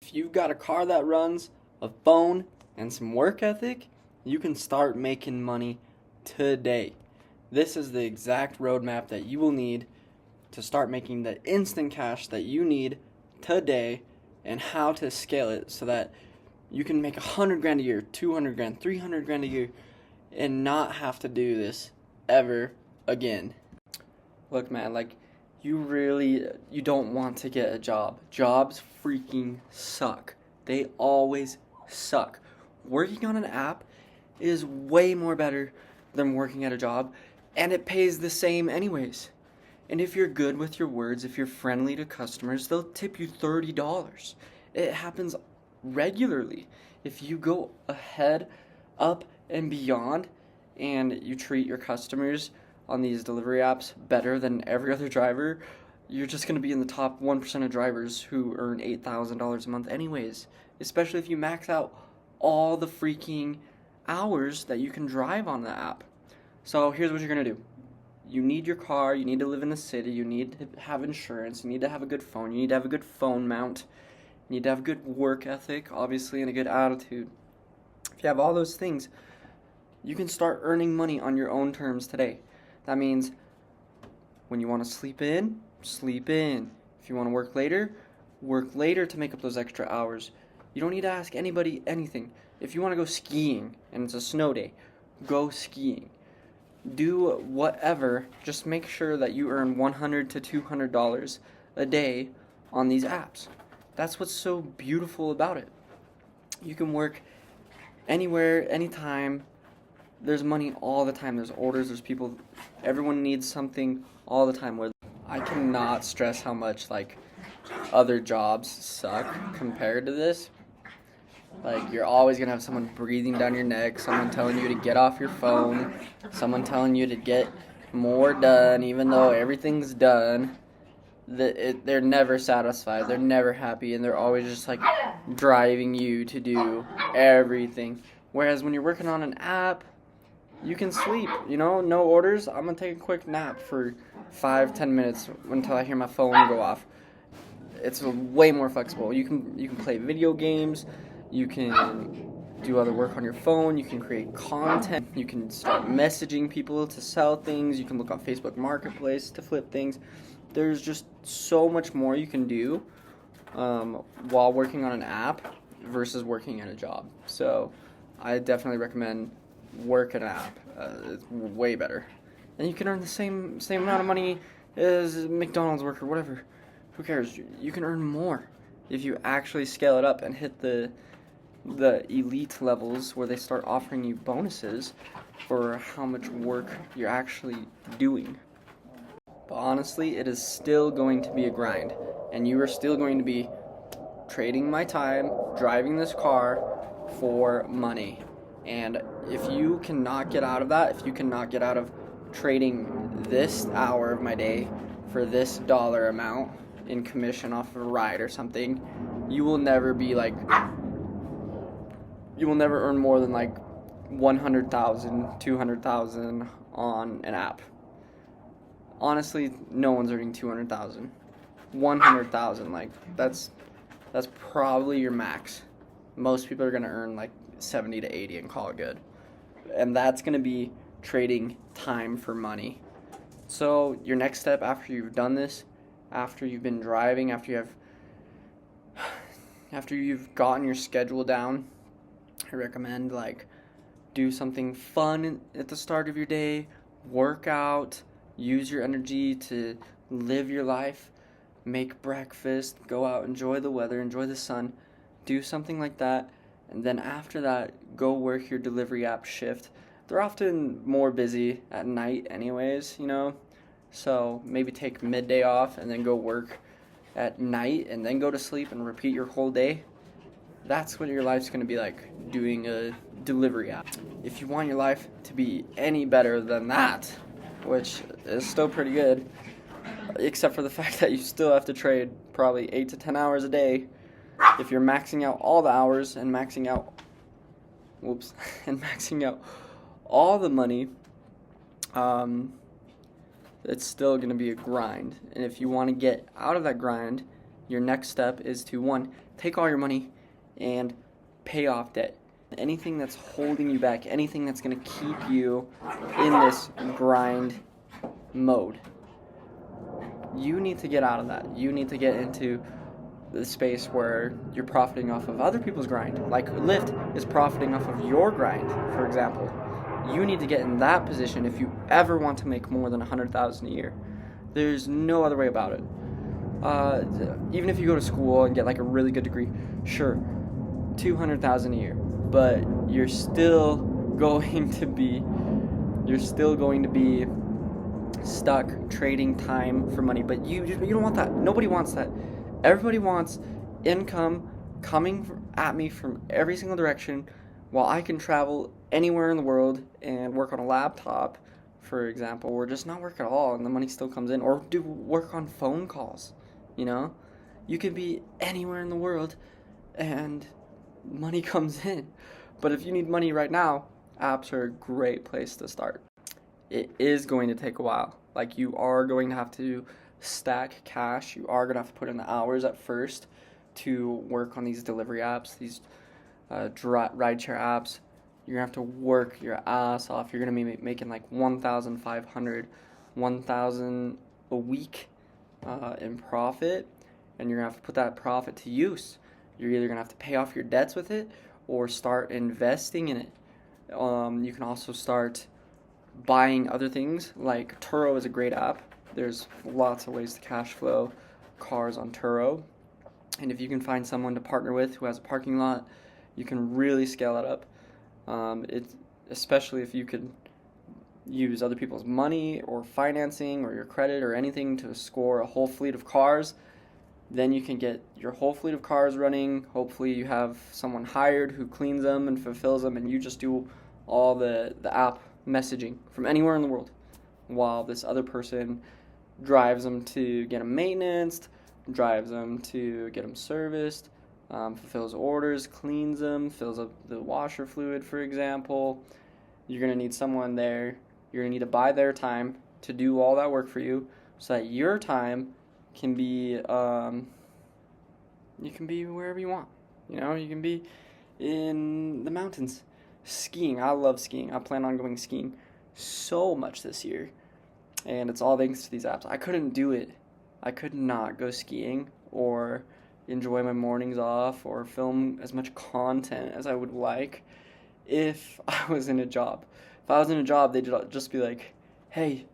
If you've got a car that runs, a phone, and some work ethic, you can start making money today. This is the exact roadmap that you will need to start making the instant cash that you need today, and how to scale it so that you can make 100 grand a year, 200 grand, 300 grand a year, and not have to do this ever again. Look, man, you don't want to get a job. Jobs freaking suck. They always suck. Working on an app is way more better than working at a job, and it pays the same anyways. And if you're good with your words, if you're friendly to customers, they'll tip you $30. It happens regularly. If you go ahead, up, and beyond, and you treat your customers on these delivery apps better than every other driver, you're just going to be in the top 1% of drivers who earn $8,000 a month anyways, especially if you max out all the freaking hours that you can drive on the app. So here's what you're going to do. You need your car, you need to live in the city, you need to have insurance, you need to have a good phone, you need to have a good phone mount, you need to have a good work ethic, obviously, and a good attitude. If you have all those things, you can start earning money on your own terms today. That means when you want to sleep in, sleep in. If you want to work later to make up those extra hours. You don't need to ask anybody anything. If you want to go skiing and it's a snow day, go skiing. Do whatever, just make sure that you earn $100 to $200 a day on these apps. That's what's so beautiful about it. You can work anywhere, anytime. There's money all the time. There's orders, there's people. Everyone needs something all the time. I cannot stress how much other jobs suck compared to this. You're always gonna have someone breathing down your neck, someone telling you to get off your phone, someone telling you to get more done, even though everything's done. They're never satisfied, they're never happy, and they're always just driving you to do everything. Whereas when you're working on an app, you can sleep, no orders. I'm gonna take a quick nap for 5-10 minutes until I hear my phone go off. It's way more flexible. You can play video games. You can do other work on your phone. You can create content. You can start messaging people to sell things. You can look on Facebook Marketplace to flip things. There's just so much more you can do while working on an app versus working at a job. So I definitely recommend work at an app. It's way better. And you can earn the same amount of money as a McDonald's worker, whatever. Who cares? You can earn more if you actually scale it up and hit the elite levels where they start offering you bonuses for how much work you're actually doing. But honestly, it is still going to be a grind, and you are still going to be trading my time, driving this car for money. And if you cannot get out of that, if you cannot get out of trading this hour of my day for this dollar amount in commission off of a ride or something, you will never be you will never earn more than 100,000, 200,000 on an app. Honestly, no one's earning 200,000. 100,000, that's probably your max. Most people are going to earn 70 to 80 and call it good. And that's going to be trading time for money. So your next step after you've done this, after you've been driving, after you've gotten your schedule down, I recommend do something fun at the start of your day, work out, use your energy to live your life, make breakfast, go out, enjoy the weather, enjoy the sun, do something like that. And then after that, go work your delivery app shift. They're often more busy at night anyways, So maybe take midday off and then go work at night and then go to sleep and repeat your whole day. That's what your life's going to be like doing a delivery app. If you want your life to be any better than that, which is still pretty good, except for the fact that you still have to trade probably 8 to 10 hours a day. If you're maxing out all the hours and maxing out all the money, it's still going to be a grind. And if you want to get out of that grind, your next step is to, 1, take all your money and pay off debt. Anything that's holding you back, anything that's going to keep you in this grind mode, you need to get out of that. You need to get into the space where you're profiting off of other people's grind. Like Lyft is profiting off of your grind, for example. You need to get in that position if you ever want to make more than $100,000 a year. There's no other way about it. Even if you go to school and get like a really good degree, sure, $200,000 a year, but you're still going to be stuck trading time for money. But you don't want that. Nobody wants that. Everybody wants income coming at me from every single direction, while I can travel anywhere in the world and work on a laptop, for example, or just not work at all and the money still comes in, or do work on phone calls. You can be anywhere in the world and money comes in. But if you need money right now, apps are a great place to start. It is going to take a while. Like, you are going to have to stack cash. You are going to have to put in the hours at first to work on these delivery apps, these rideshare apps. You're going to have to work your ass off. You're going to be making like $1,500, $1,000 a week in profit, and you're going to have to put that profit to use. You're either going to have to pay off your debts with it or start investing in it. You can also start buying other things. Like Turo is a great app. There's lots of ways to cash flow cars on Turo. And if you can find someone to partner with who has a parking lot, you can really scale it up. Especially if you could use other people's money or financing or your credit or anything to score a whole fleet of cars, then you can get your whole fleet of cars running. Hopefully you have someone hired who cleans them and fulfills them, and you just do all the app messaging from anywhere in the world, while this other person drives them to get them maintenance, drives them to get them serviced, fulfills orders, cleans them, fills up the washer fluid, for example. You're going to need someone there. You're going to need to buy their time to do all that work for you, so that your time can be, you can be wherever you want. You can be in the mountains, skiing. I love skiing. I plan on going skiing so much this year, and it's all thanks to these apps. I couldn't do it. I could not go skiing or enjoy my mornings off or film as much content as I would like if I was in a job. If I was in a job, they'd just be like, hey,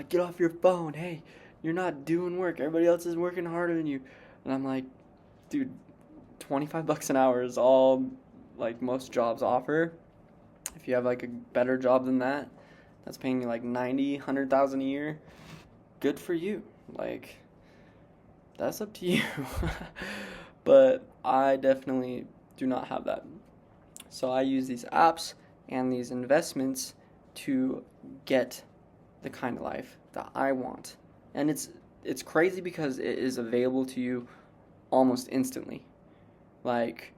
get off your phone. Hey, you're not doing work. Everybody else is working harder than you. And I'm like, dude, $25 an hour is all like most jobs offer. If you have like a better job than that, that's paying you like $90,000, $100,000 a year, good for you. Like, that's up to you. But I definitely do not have that. So I use these apps and these investments to get the kind of life that I want. And it's crazy because it is available to you almost instantly. Like,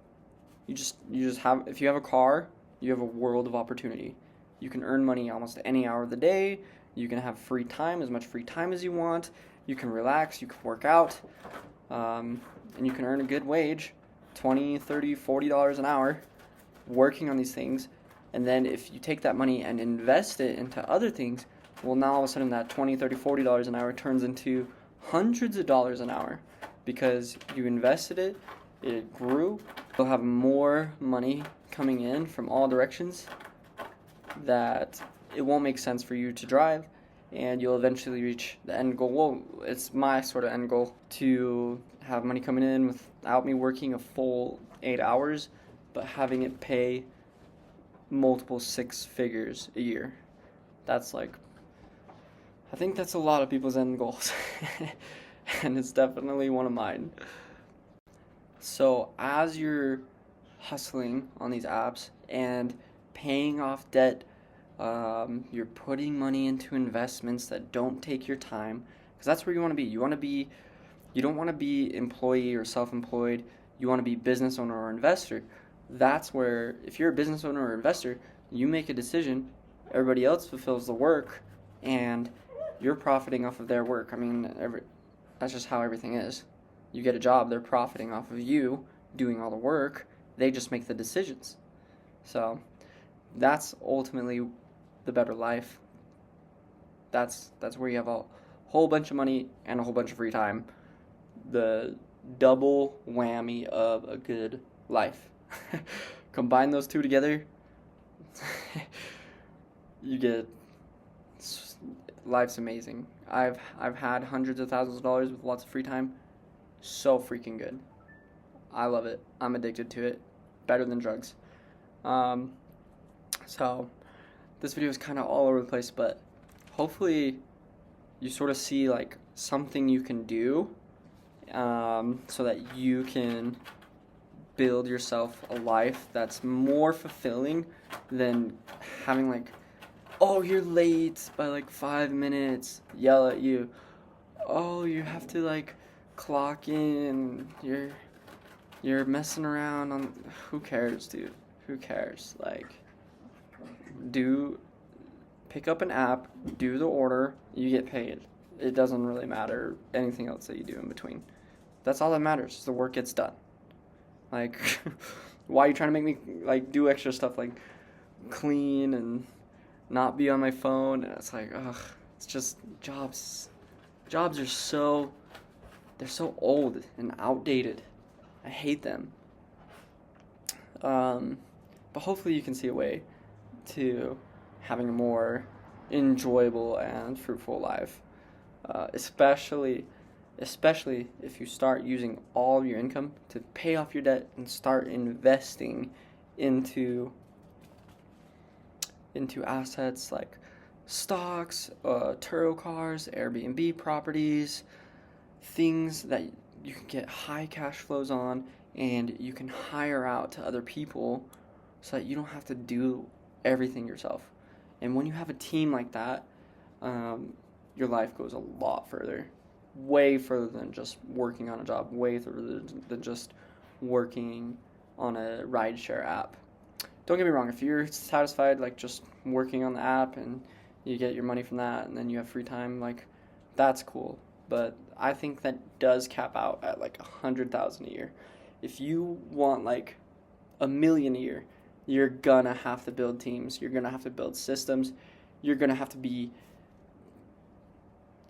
you just have, if you have a car, you have a world of opportunity. You can earn money almost any hour of the day. You can have free time, as much free time as you want. You can relax, you can work out, and you can earn a good wage, $20, $30, $40 an hour, working on these things. And then if you take that money and invest it into other things, well, now all of a sudden that $20, $30, $40 an hour turns into hundreds of dollars an hour, because you invested it, it grew. You'll have more money coming in from all directions that it won't make sense for you to drive, and you'll eventually reach the end goal. Well, it's my sort of end goal to have money coming in without me working a full 8 hours, but having it pay multiple 6 figures a year. That's like, I think that's a lot of people's end goals. And it's definitely one of mine. So as you're hustling on these apps and paying off debt, you're putting money into investments that don't take your time, because that's where you want to be. You don't want to be employee or self-employed. You want to be business owner or investor. That's where, if you're a business owner or investor, you make a decision, everybody else fulfills the work, and you're profiting off of their work. I mean, that's just how everything is. You get a job, they're profiting off of you doing all the work. They just make the decisions. So that's ultimately the better life. That's where you have a whole bunch of money and a whole bunch of free time. The double whammy of a good life. Combine those two together, you get, life's amazing. I've had hundreds of thousands of dollars with lots of free time. So freaking good. I love it. I'm addicted to it. Better than drugs. So this video is kind of all over the place, but hopefully you sort of see like something you can do, so that you can build yourself a life that's more fulfilling than having like, oh, you're late by like 5 minutes, yell at you. Oh, you have to like clock in. You're messing around on. Who cares, dude? Who cares? Like, pick up an app, do the order, you get paid. It doesn't really matter anything else that you do in between. That's all that matters, is the work gets done. Like, why are you trying to make me like do extra stuff like clean and not be on my phone? And it's like, ugh, it's just jobs. Jobs are they're so old and outdated. I hate them. But hopefully you can see a way to having a more enjoyable and fruitful life, especially if you start using all of your income to pay off your debt and start investing into assets like stocks, Turo cars, Airbnb properties, things that you can get high cash flows on, and you can hire out to other people so that you don't have to do everything yourself. And when you have a team like that, your life goes a lot further. Way further than just working on a job, way further than just working on a rideshare app. Don't get me wrong, if you're satisfied like just working on the app and you get your money from that and then you have free time, like that's cool. But I think that does cap out at like 100,000 a year. If you want like $1 million a year, you're gonna have to build teams, you're gonna have to build systems, you're gonna have to be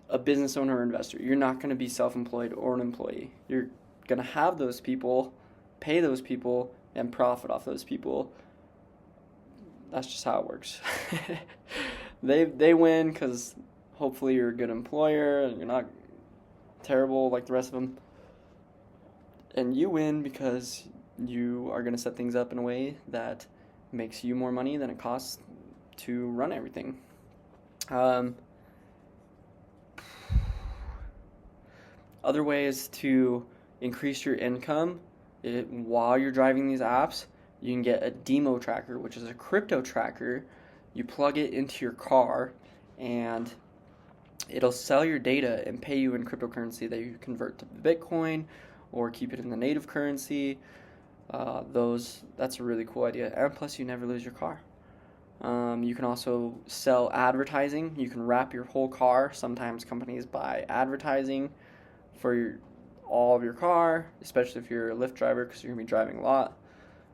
a business owner or investor. You're not going to be self-employed or an employee. You're going to have those people, pay those people, and profit off those people. That's just how it works. They win because hopefully you're a good employer and you're not terrible like the rest of them. And you win because you are going to set things up in a way that makes you more money than it costs to run everything. Other ways to increase your income while you're driving these apps, you can get a demo tracker, which is a crypto tracker. You plug it into your car, and it'll sell your data and pay you in cryptocurrency that you convert to Bitcoin or keep it in the native currency. That's a really cool idea. And plus, you never lose your car. You can also sell advertising. You can wrap your whole car. Sometimes companies buy advertising for all of your car, especially if you're a Lyft driver because you're going to be driving a lot.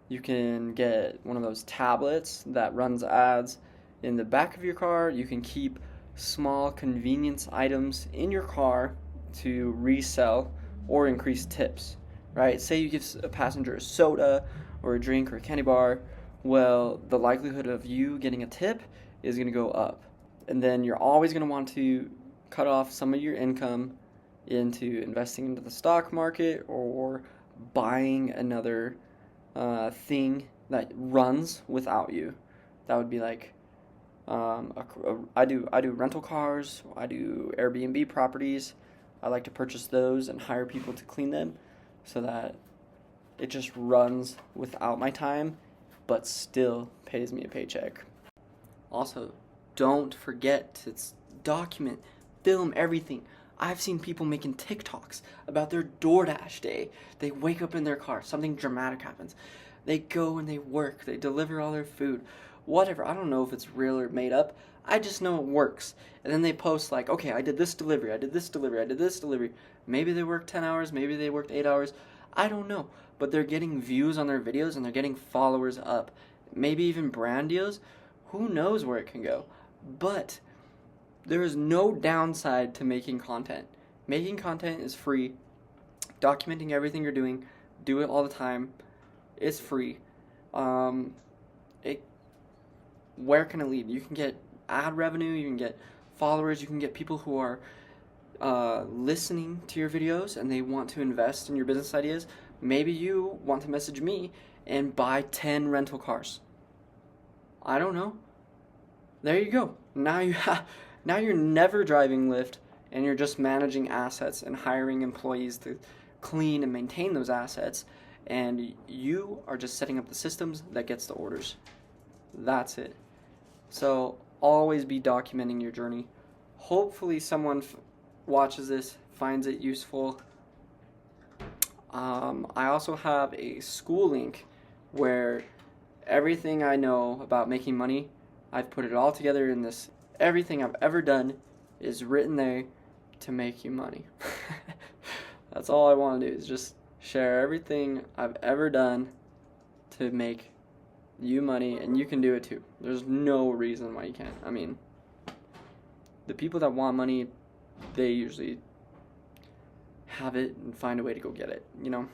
You can get one of those tablets that runs ads in the back of your car. You can keep small convenience items in your car to resell or increase tips, right? Say you give a passenger a soda or a drink or a candy bar. Well, the likelihood of you getting a tip is going to go up. And then you're always going to want to cut off some of your income into investing into the stock market or buying another thing that runs without you. That would be like I do rental cars, I do Airbnb properties. I like to purchase those and hire people to clean them so that it just runs without my time but still pays me a paycheck. Also, don't forget to document, film everything. I've seen people making TikToks about their DoorDash day. They wake up in their car, something dramatic happens. They go and they work, they deliver all their food, whatever. I don't know if it's real or made up. I just know it works. And then they post like, okay, I did this delivery, I did this delivery, I did this delivery. Maybe they worked 10 hours, maybe they worked 8 hours. I don't know. But they're getting views on their videos and they're getting followers up. Maybe even brand deals. Who knows where it can go? But there is no downside to making content. Making content is free. Documenting everything you're doing, do it all the time. It's free. Where can it lead? You can get ad revenue, you can get followers, you can get people who are listening to your videos and they want to invest in your business ideas. Maybe you want to message me and buy 10 rental cars. I don't know. There you go. Now you're never driving Lyft and you're just managing assets and hiring employees to clean and maintain those assets, and you are just setting up the systems that gets the orders. That's it. So always be documenting your journey. Hopefully someone watches this, finds it useful. I also have a school link where everything I know about making money, I've put it all together in this. Everything I've ever done is written there to make you money. That's all I want to do, is just share everything I've ever done to make you money, and you can do it too. There's no reason why you can't. I mean, the people that want money, they usually have it and find a way to go get it, you know?